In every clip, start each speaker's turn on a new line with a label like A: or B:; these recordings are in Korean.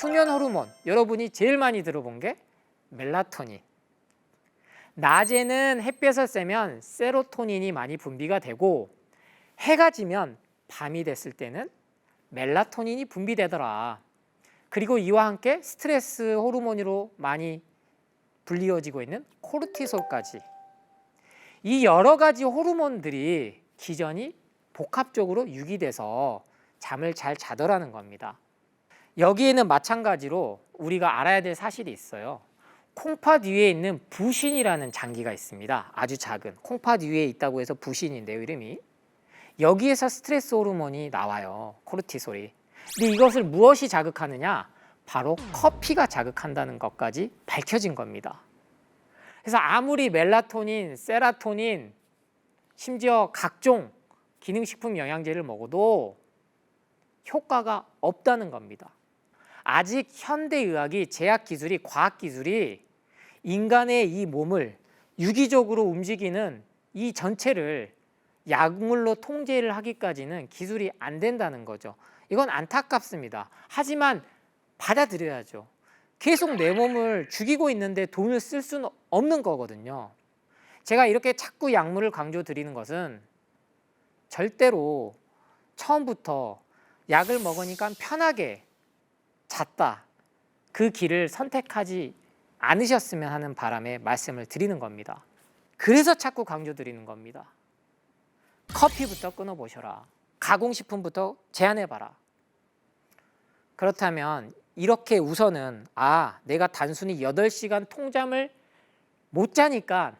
A: 수면 호르몬, 여러분이 제일 많이 들어본 게 멜라토닌. 낮에는 햇볕을 쐬면 세로토닌이 많이 분비가 되고 해가 지면 밤이 됐을 때는 멜라토닌이 분비되더라. 그리고 이와 함께 스트레스 호르몬으로 많이 불리워지고 있는 코르티솔까지. 이 여러 가지 호르몬들이 기전이 복합적으로 유기돼서 잠을 잘 자더라는 겁니다. 여기에는 마찬가지로 우리가 알아야 될 사실이 있어요. 콩팥 위에 있는 부신이라는 장기가 있습니다. 아주 작은 콩팥 위에 있다고 해서 부신인데요, 이름이. 여기에서 스트레스 호르몬이 나와요, 코르티솔이. 근데 이것을 무엇이 자극하느냐? 바로 커피가 자극한다는 것까지 밝혀진 겁니다. 그래서 아무리 멜라토닌, 세라토닌, 심지어 각종 기능식품 영양제를 먹어도 효과가 없다는 겁니다. 아직 현대의학이, 제약기술이, 과학기술이 인간의 이 몸을 유기적으로 움직이는 이 전체를 약물로 통제를 하기까지는 기술이 안 된다는 거죠. 이건 안타깝습니다. 하지만 받아들여야죠. 계속 내 몸을 죽이고 있는데 돈을 쓸 수는 없는 거거든요. 제가 이렇게 자꾸 약물을 강조드리는 것은 절대로 처음부터 약을 먹으니까 편하게 잤다, 그 길을 선택하지 않으셨으면 하는 바람에 말씀을 드리는 겁니다. 그래서 자꾸 강조드리는 겁니다. 커피부터 끊어보셔라. 가공식품부터 제한해봐라. 그렇다면 이렇게 우선은 내가 단순히 8시간 통잠을 못 자니까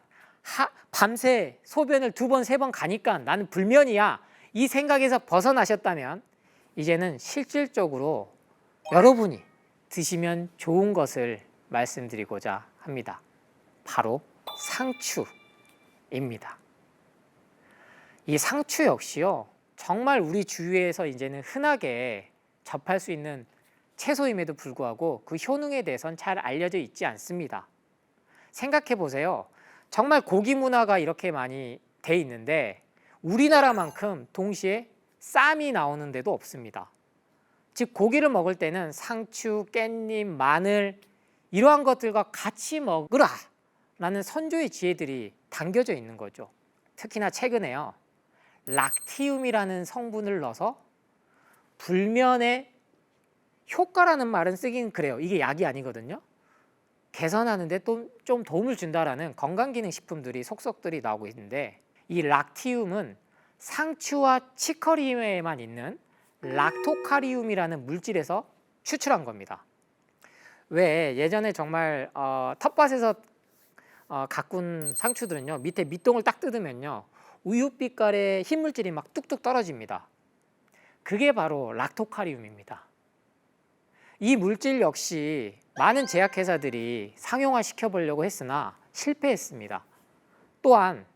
A: 밤새 소변을 2번, 3번 가니까 나는 불면이야, 이 생각에서 벗어나셨다면 이제는 실질적으로 여러분이 드시면 좋은 것을 말씀드리고자 합니다. 바로 상추입니다. 이 상추 역시요, 정말 우리 주위에서 이제는 흔하게 접할 수 있는 채소임에도 불구하고 그 효능에 대해서는 잘 알려져 있지 않습니다. 생각해 보세요. 정말 고기 문화가 이렇게 많이 돼 있는데 우리나라만큼 동시에 쌈이 나오는 데도 없습니다. 즉 고기를 먹을 때는 상추, 깻잎, 마늘 이러한 것들과 같이 먹으라 라는 선조의 지혜들이 담겨져 있는 거죠. 특히나 최근에요, 락티움이라는 성분을 넣어서 불면의 효과라는 말은 쓰긴 그래요. 이게 약이 아니거든요. 개선하는데 또 좀 도움을 준다라는 건강기능식품들이 속속들이 나오고 있는데, 이 락티움은 상추와 치커리에만 있는 락토카리움이라는 물질에서 추출한 겁니다. 왜 예전에 정말 텃밭에서 가꾼 상추들은요, 밑에 밑동을 딱 뜯으면요, 우유빛깔의 흰 물질이 막 뚝뚝 떨어집니다. 그게 바로 락토카리움입니다. 이 물질 역시 많은 제약회사들이 상용화 시켜보려고 했으나 실패했습니다. 또한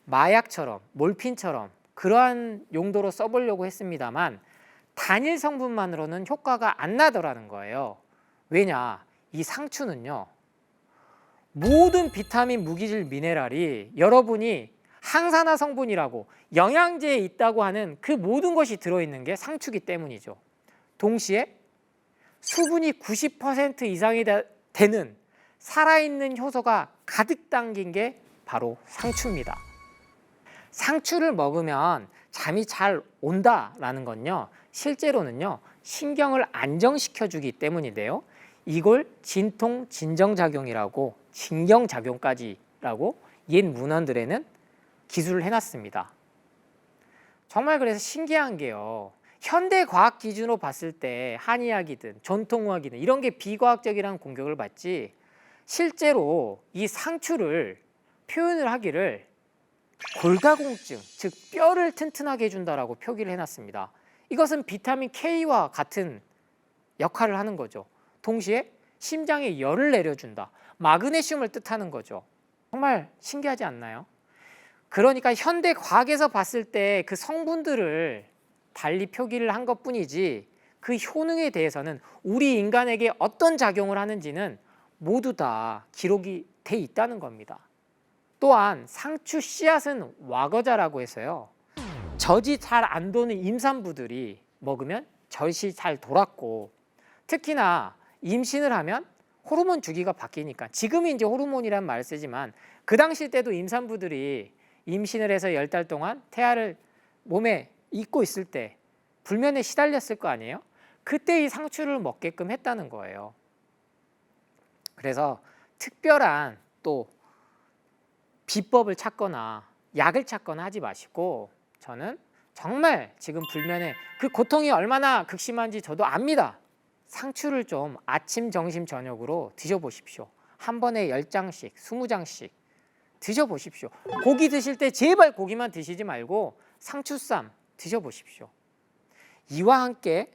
A: 마약처럼, 몰핀처럼 그러한 용도로 써보려고 했습니다만 단일 성분만으로는 효과가 안 나더라는 거예요. 왜냐? 이 상추는요, 모든 비타민, 무기질, 미네랄이 여러분이 항산화 성분이라고 영양제에 있다고 하는 그 모든 것이 들어있는 게 상추기 때문이죠. 동시에 수분이 90% 이상이 되는 살아있는 효소가 가득 담긴 게 바로 상추입니다. 상추를 먹으면 잠이 잘 온다라는 건요, 실제로는요, 신경을 안정시켜주기 때문인데요, 이걸 진통 진정작용이라고, 진경작용까지라고 옛 문헌들에는 기술을 해놨습니다. 정말 그래서 신기한 게요, 현대 과학 기준으로 봤을 때 한의학이든 전통의학이든 이런 게 비과학적이라는 공격을 받지, 실제로 이 상추를 표현을 하기를 골다공증, 즉 뼈를 튼튼하게 해준다라고 표기를 해놨습니다. 이것은 비타민 K와 같은 역할을 하는 거죠. 동시에 심장에 열을 내려준다, 마그네슘을 뜻하는 거죠. 정말 신기하지 않나요? 그러니까 현대 과학에서 봤을 때 그 성분들을 달리 표기를 한 것뿐이지 그 효능에 대해서는 우리 인간에게 어떤 작용을 하는지는 모두 다 기록이 돼 있다는 겁니다. 또한 상추 씨앗은 와거자라고 해서요, 젖이 잘 안 도는 임산부들이 먹으면 젖이 잘 돌았고, 특히나 임신을 하면 호르몬 주기가 바뀌니까, 지금이 이제 호르몬이란 말을 쓰지만 그 당시 때도 임산부들이 임신을 해서 10달 동안 태아를 몸에 입고 있을 때 불면에 시달렸을 거 아니에요? 그때 이 상추를 먹게끔 했다는 거예요. 그래서 특별한 또 비법을 찾거나 약을 찾거나 하지 마시고, 저는 정말 지금 불면에 그 고통이 얼마나 극심한지 저도 압니다. 상추를 좀 아침, 점심, 저녁으로 드셔보십시오. 한 번에 10장씩, 20장씩 드셔보십시오. 고기 드실 때 제발 고기만 드시지 말고 상추쌈 드셔보십시오. 이와 함께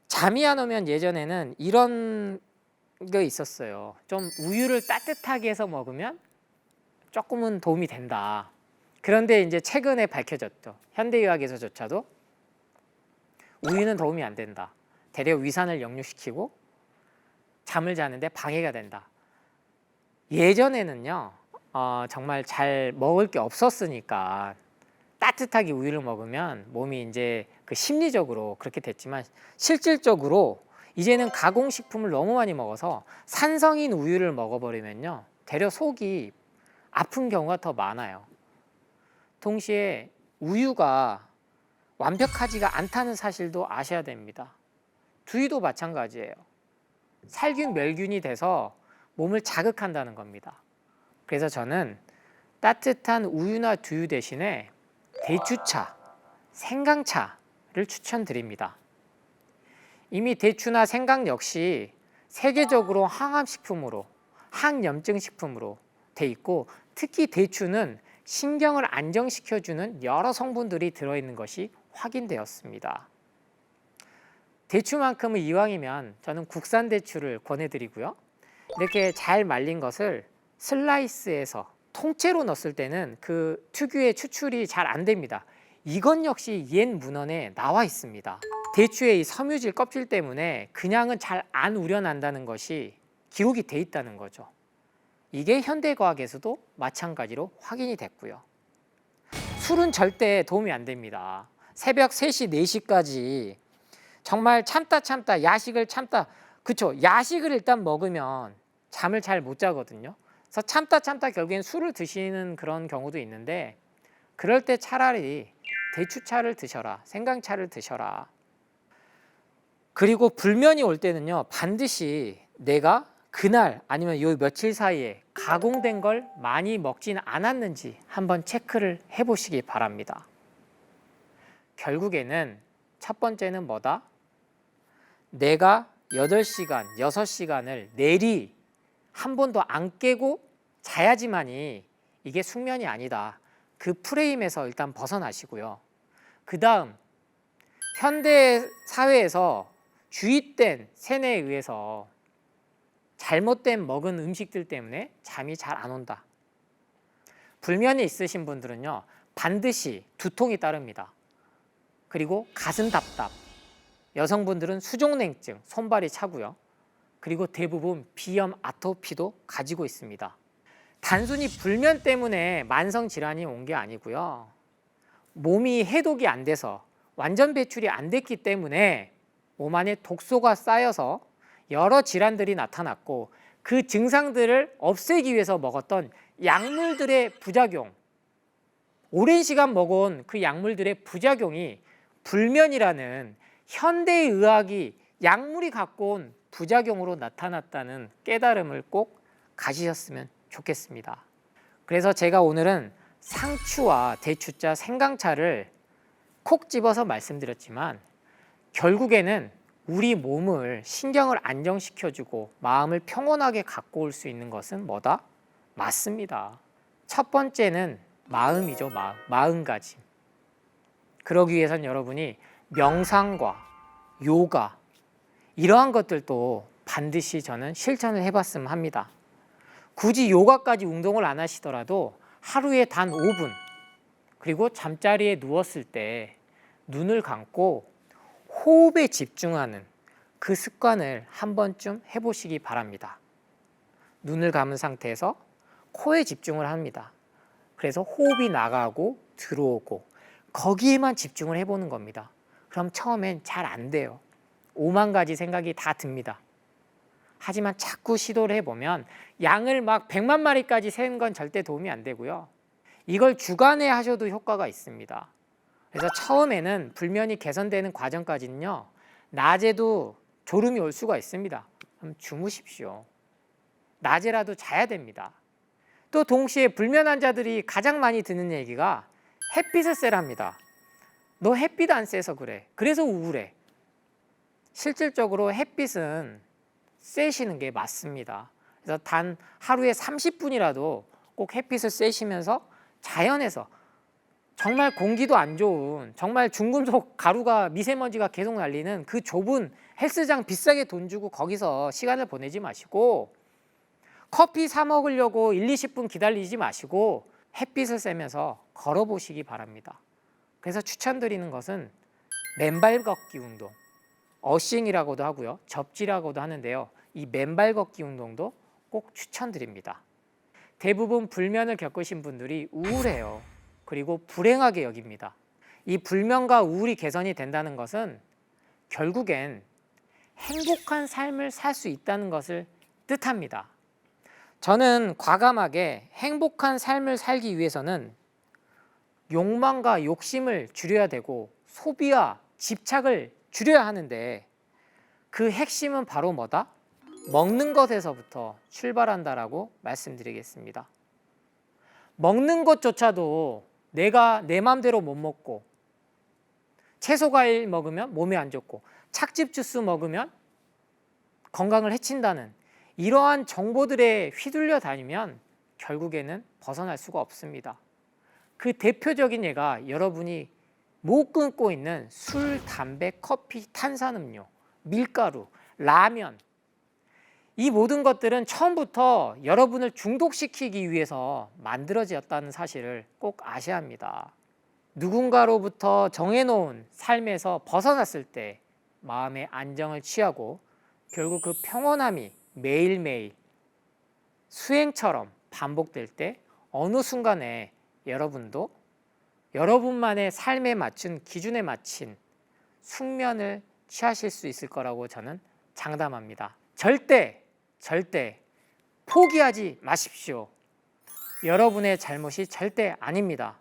A: 잠이 안 오면 예전에는 이런 게 있었어요. 좀 우유를 따뜻하게 해서 먹으면 조금은 도움이 된다. 그런데 이제 최근에 밝혀졌죠. 현대의학에서조차도 우유는 도움이 안 된다. 대려 위산을 역류시키고 잠을 자는데 방해가 된다. 예전에는요, 정말 잘 먹을 게 없었으니까 따뜻하게 우유를 먹으면 몸이 이제 그 심리적으로 그렇게 됐지만, 실질적으로 이제는 가공식품을 너무 많이 먹어서 산성인 우유를 먹어버리면요, 대려 속이 아픈 경우가 더 많아요. 동시에 우유가 완벽하지가 않다는 사실도 아셔야 됩니다. 두유도 마찬가지예요. 살균, 멸균이 돼서 몸을 자극한다는 겁니다. 그래서 저는 따뜻한 우유나 두유 대신에 대추차, 생강차를 추천드립니다. 이미 대추나 생강 역시 세계적으로 항암식품으로, 항염증식품으로 돼 있고, 특히 대추는 신경을 안정시켜주는 여러 성분들이 들어있는 것이 확인되었습니다. 대추만큼은 이왕이면 저는 국산 대추를 권해드리고요. 이렇게 잘 말린 것을 슬라이스해서 통째로 넣었을 때는 그 특유의 추출이 잘 안 됩니다. 이건 역시 옛 문헌에 나와 있습니다. 대추의 이 섬유질 껍질 때문에 그냥은 잘 안 우려난다는 것이 기록이 돼 있다는 거죠. 이게 현대과학에서도 마찬가지로 확인이 됐고요. 술은 절대 도움이 안 됩니다. 새벽 3시, 4시까지 정말 참다 야식을 참다, 그쵸? 야식을 일단 먹으면 잠을 잘 못 자거든요. 그래서 참다 결국엔 술을 드시는 그런 경우도 있는데, 그럴 때 차라리 대추차를 드셔라, 생강차를 드셔라. 그리고 불면이 올 때는요, 반드시 내가 그날 아니면 요 며칠 사이에 가공된 걸 많이 먹진 않았는지 한번 체크를 해보시기 바랍니다. 결국에는 첫 번째는 뭐다? 내가 8시간, 6시간을 내리 한 번도 안 깨고 자야지만이 이게 숙면이 아니다. 그 프레임에서 일단 벗어나시고요. 그 다음, 현대 사회에서 주입된 세뇌에 의해서 잘못된 먹은 음식들 때문에 잠이 잘 안 온다. 불면이 있으신 분들은요, 반드시 두통이 따릅니다. 그리고 가슴 답답, 여성분들은 수족냉증, 손발이 차고요. 그리고 대부분 비염, 아토피도 가지고 있습니다. 단순히 불면 때문에 만성 질환이 온 게 아니고요, 몸이 해독이 안 돼서 완전 배출이 안 됐기 때문에 몸 안에 독소가 쌓여서 여러 질환들이 나타났고, 그 증상들을 없애기 위해서 먹었던 약물들의 부작용, 오랜 시간 먹어온 그 약물들의 부작용이 불면이라는 현대의학이 약물이 갖고 온 부작용으로 나타났다는 깨달음을 꼭 가지셨으면 좋겠습니다. 그래서 제가 오늘은 상추와 대추차, 생강차를 콕 집어서 말씀드렸지만, 결국에는 우리 몸을 신경을 안정시켜주고 마음을 평온하게 갖고 올 수 있는 것은 뭐다? 맞습니다. 첫 번째는 마음이죠. 마음가짐. 그러기 위해선 여러분이 명상과 요가, 이러한 것들도 반드시 저는 실천을 해봤으면 합니다. 굳이 요가까지 운동을 안 하시더라도 하루에 단 5분, 그리고 잠자리에 누웠을 때 눈을 감고 호흡에 집중하는 그 습관을 한 번쯤 해보시기 바랍니다. 눈을 감은 상태에서 코에 집중을 합니다. 그래서 호흡이 나가고 들어오고 거기에만 집중을 해보는 겁니다. 그럼 처음엔 잘 안 돼요. 5만 가지 생각이 다 듭니다. 하지만 자꾸 시도를 해보면 양을 막 100만 마리까지 세는 건 절대 도움이 안 되고요. 이걸 주간에 하셔도 효과가 있습니다. 그래서 처음에는 불면이 개선되는 과정까지는요, 낮에도 졸음이 올 수가 있습니다. 그럼 주무십시오. 낮에라도 자야 됩니다. 또 동시에 불면 환자들이 가장 많이 듣는 얘기가 햇빛을 쐬랍니다. 너 햇빛 안 쐬서 그래. 그래서 우울해. 실질적으로 햇빛은 쐬시는 게 맞습니다. 그래서 단 하루에 30분이라도 꼭 햇빛을 쐬시면서 자연에서 정말 공기도 안 좋은, 정말 중금속 가루가 미세먼지가 계속 날리는 그 좁은 헬스장 비싸게 돈 주고 거기서 시간을 보내지 마시고, 커피 사 먹으려고 1, 20분 기다리지 마시고 햇빛을 쐬면서 걸어보시기 바랍니다. 그래서 추천드리는 것은 맨발 걷기 운동, 어싱이라고도 하고요, 접지라고도 하는데요. 이 맨발 걷기 운동도 꼭 추천드립니다. 대부분 불면을 겪으신 분들이 우울해요. 그리고 불행하게 여깁니다. 이 불면과 우울이 개선이 된다는 것은 결국엔 행복한 삶을 살 수 있다는 것을 뜻합니다. 저는 과감하게 행복한 삶을 살기 위해서는 욕망과 욕심을 줄여야 되고 소비와 집착을 줄여야 하는데, 그 핵심은 바로 뭐다? 먹는 것에서부터 출발한다라고 말씀드리겠습니다. 먹는 것조차도 내가 내 마음대로 못 먹고, 채소 과일 먹으면 몸에 안 좋고, 착즙 주스 먹으면 건강을 해친다는 이러한 정보들에 휘둘려 다니면 결국에는 벗어날 수가 없습니다. 그 대표적인 예가 여러분이 못 끊고 있는 술, 담배, 커피, 탄산음료, 밀가루, 라면, 이 모든 것들은 처음부터 여러분을 중독시키기 위해서 만들어졌다는 사실을 꼭 아셔야 합니다. 누군가로부터 정해놓은 삶에서 벗어났을 때 마음의 안정을 취하고 결국 그 평온함이 매일매일 수행처럼 반복될 때 어느 순간에 여러분도 여러분만의 삶에 맞춘 기준에 맞춘 숙면을 취하실 수 있을 거라고 저는 장담합니다. 절대 포기하지 마십시오. 여러분의 잘못이 절대 아닙니다.